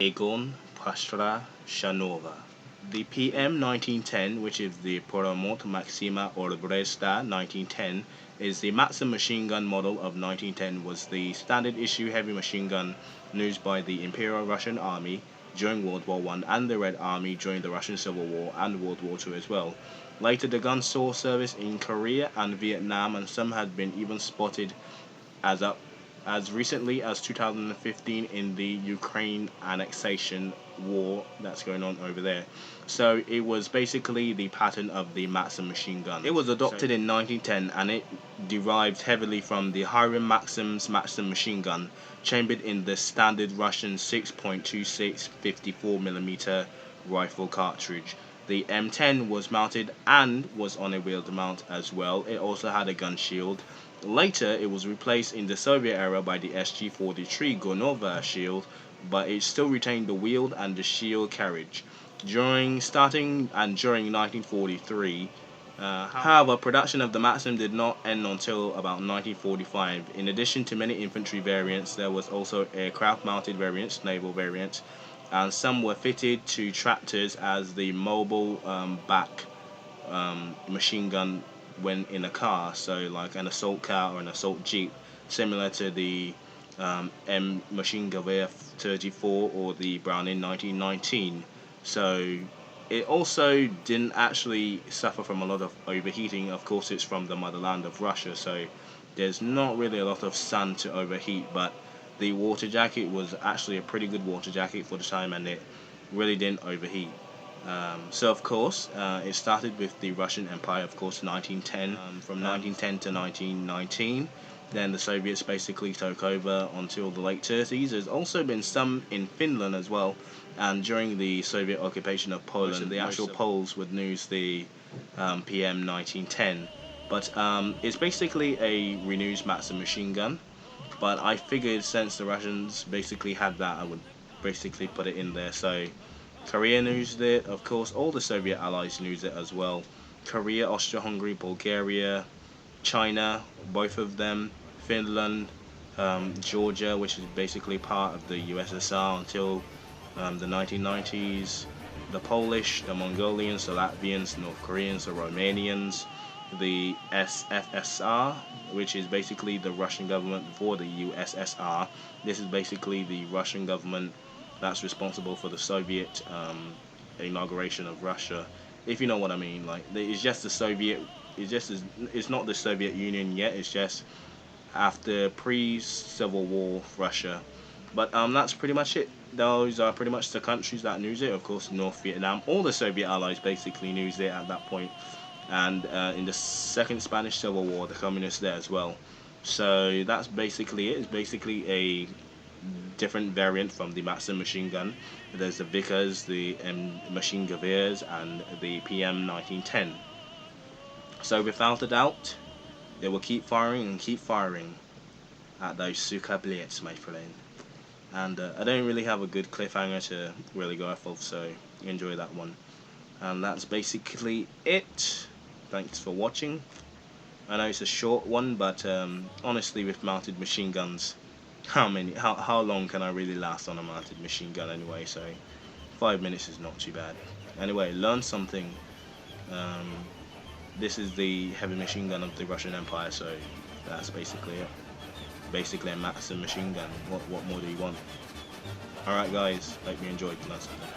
Egon Pastra Shanova. The PM1910, which is the Protomot Maxima Orbresta 1910, is the Maxim machine gun model of 1910, was the standard issue heavy machine gun used by the Imperial Russian Army during World War I and the Red Army during the Russian Civil War and World War II as well. Later the gun saw service in Korea and Vietnam, and some had been even spotted as recently as 2015 in the Ukraine annexation war that's going on over there. So it was basically the pattern of the Maxim machine gun. It was adopted in 1910, and it derived heavily from the Hiram Maxim's Maxim machine gun, chambered in the standard Russian 6.26 54mm rifle cartridge. The M10 was mounted and was on a wheeled mount as well. It also had a gun shield. Later, it was replaced in the Soviet era by the SG-43 Gonova shield, but it still retained the wheeled and the shield carriage. Starting 1943, however, production of the Maxim did not end until about 1945. In addition to many infantry variants, there was also aircraft-mounted variants, naval variants, and some were fitted to tractors as the mobile back machine gun when in a car, so like an assault car or an assault jeep, similar to the M Machine Gewehr 34 or the Browning 1919. So it also didn't actually suffer from a lot of overheating. Of course, it's from the motherland of Russia, so there's not really a lot of sun to overheat, but the water jacket was actually a pretty good water jacket for the time, and it really didn't overheat. So of course, it started with the Russian Empire, of course, 1910, from 1910 to 1919. Then the Soviets basically took over until the late 30s. There's also been some in Finland as well, and during the Soviet occupation of Poland, the actual Poles would use the PM1910. But it's basically a renewed Maxim machine gun. But I figured since the Russians basically had that, I would basically put it in there. So Korea used it, of course, all the Soviet allies used it as well. Korea, Austria-Hungary, Bulgaria, China, both of them, Finland, Georgia, which is basically part of the USSR until the 1990s, the Polish, the Mongolians, the Latvians, North Koreans, the Romanians, the SFSR, which is basically the Russian government before the USSR. This is basically the Russian government that's responsible for the Soviet inauguration of Russia, if you know what I mean. Like, it's just the Soviet, it's not the Soviet Union yet, it's just after pre-Civil War Russia. But that's pretty much it. Those are pretty much the countries that knew it. Of course, North Vietnam, all the Soviet allies basically knew it at that point. And in the Second Spanish Civil War, the communists there as well. So that's basically it. It's basically a different variant from the Maxim machine gun. There's the Vickers, the machine Gewehrs, and the PM1910. So without a doubt, they will keep firing and keep firing at those Suka Blitz, my friend. And I don't really have a good cliffhanger to really go off of, so enjoy that one. And that's basically it. Thanks for watching. I know it's a short one, but honestly, with mounted machine guns, how long can I really last on a mounted machine gun anyway? So 5 minutes is not too bad. Anyway, learn something. This is the heavy machine gun of the Russian Empire, so that's basically it. Basically a Maxim machine gun. What more do you want? Alright guys, hope you enjoyed. Learn something.